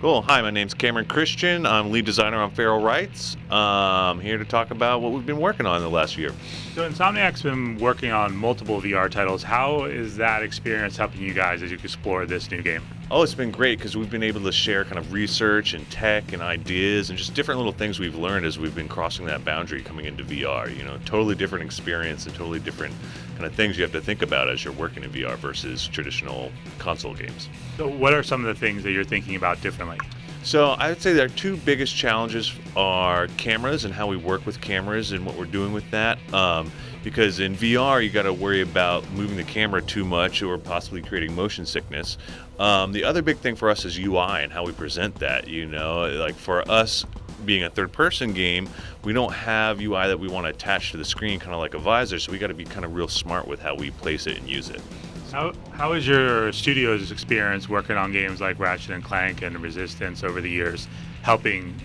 Cool. Hi, my name's Cameron Christian. I'm lead designer on Feral Rights. I'm here to talk about what we've been working on the last year. So Insomniac's been working on multiple VR titles. How is that experience helping you guys as you explore this new game? Oh, it's been great because we've been able to share kind of research and tech and ideas and just different little things we've learned as we've been crossing that boundary coming into VR. Totally different experience and totally different kind of things you have to think about as you're working in VR versus traditional console games. So what are some of the things that you're thinking about differently? So I would say their two biggest challenges are cameras and how we work with cameras and what we're doing with that. Because in VR, you got to worry about moving the camera too much or possibly creating motion sickness. The other big thing for us is UI and how we present that. Like for us being a third-person game, we don't have UI that we want to attach to the screen, kind of like a visor. So we got to be kind of real smart with how we place it and use it. How is your studio's experience working on games like Ratchet and Clank and Resistance over the years helping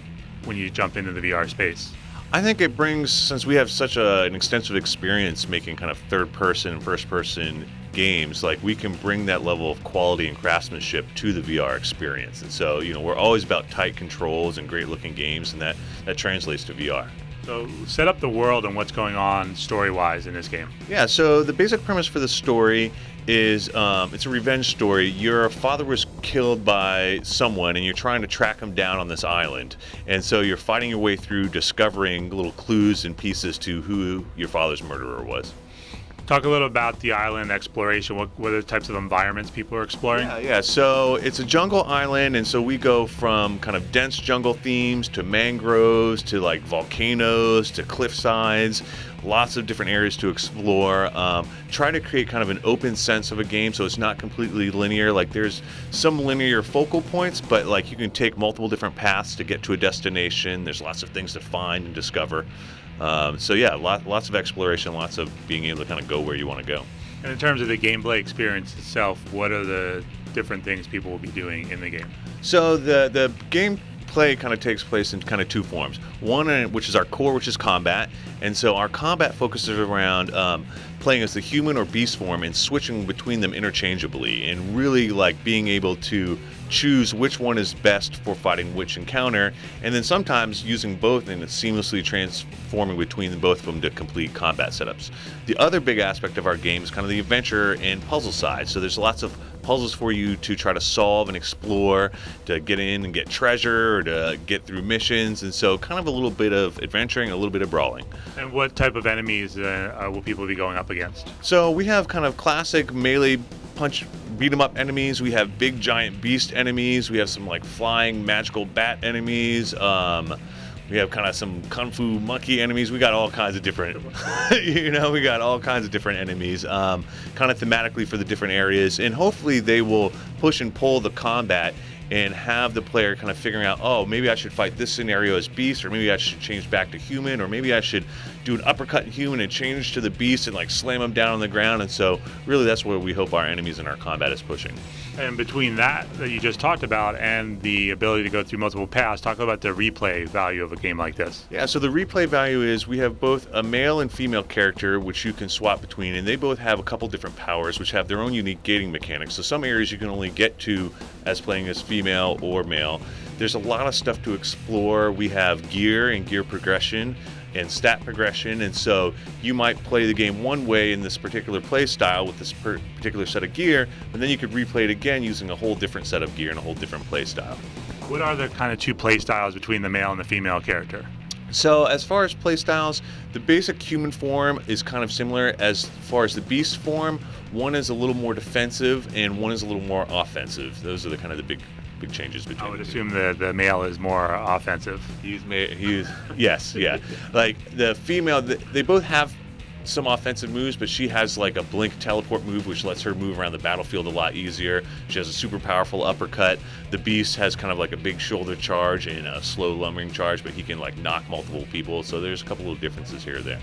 when you jump into the VR space? I think it brings, since we have such an extensive experience making kind of third-person and first-person games, like we can bring that level of quality and craftsmanship to the VR experience. And so, we're always about tight controls and great-looking games, and that translates to VR. So set up the world and what's going on story-wise in this game. Yeah, so the basic premise for the story is it's a revenge story. Your father was killed by someone and you're trying to track him down on this island. And so you're fighting your way through discovering little clues and pieces to who your father's murderer was. Talk a little about the island exploration. What are the types of environments people are exploring? Yeah. So it's a jungle island, and so we go from kind of dense jungle themes to mangroves to like volcanoes to cliff sides. Lots of different areas to explore. Try to create kind of an open sense of a game, so it's not completely linear. Like there's some linear focal points, but like you can take multiple different paths to get to a destination. There's lots of things to find and discover. So yeah, lots of exploration, lots of being able to kind of go where you want to go. And in terms of the gameplay experience itself, what are the different things people will be doing in the game? So the gameplay kind of takes place in kind of two forms. One, which is our core, which is combat. And so our combat focuses around playing as the human or beast form and switching between them interchangeably and really like being able to choose which one is best for fighting which encounter, and then sometimes using both and seamlessly transforming between both of them to complete combat setups. The other big aspect of our game is kind of the adventure and puzzle side. So there's lots of puzzles for you to try to solve and explore, to get in and get treasure, or to get through missions, and so kind of a little bit of adventuring, a little bit of brawling. And what type of enemies will people be going up against? So we have kind of classic melee punch beat 'em up enemies. We have big giant beast enemies. We have some like flying magical bat enemies. We have kind of some kung fu monkey enemies. We got all kinds of different, we got all kinds of different enemies, kind of thematically for the different areas. And hopefully they will push and pull the combat and have the player kind of figuring out, oh, maybe I should fight this scenario as beast, or maybe I should change back to human, or maybe I should do an uppercut in human and change to the beast and like slam them down on the ground. And so really that's where we hope our enemies and our combat is pushing. And between that you just talked about and the ability to go through multiple paths, talk about the replay value of a game like this. Yeah, so the replay value is we have both a male and female character which you can swap between, and they both have a couple different powers which have their own unique gating mechanics. So some areas you can only get to as playing as female or male. There's a lot of stuff to explore. We have gear and gear progression and stat progression, and so you might play the game one way in this particular play style with this particular set of gear, but then you could replay it again using a whole different set of gear and a whole different play style. What are the kind of two play styles between the male and the female character? So as far as play styles, the basic human form is kind of similar. As far as the beast form, one is a little more defensive and one is a little more offensive. Those are the kind of the big changes between. I would assume the male is more offensive. Yes, yeah. Like the female, they both have some offensive moves, but she has like a blink teleport move which lets her move around the battlefield a lot easier. She has a super powerful uppercut. The beast has kind of like a big shoulder charge and a slow lumbering charge, but he can like knock multiple people. So there's a couple of differences here or there.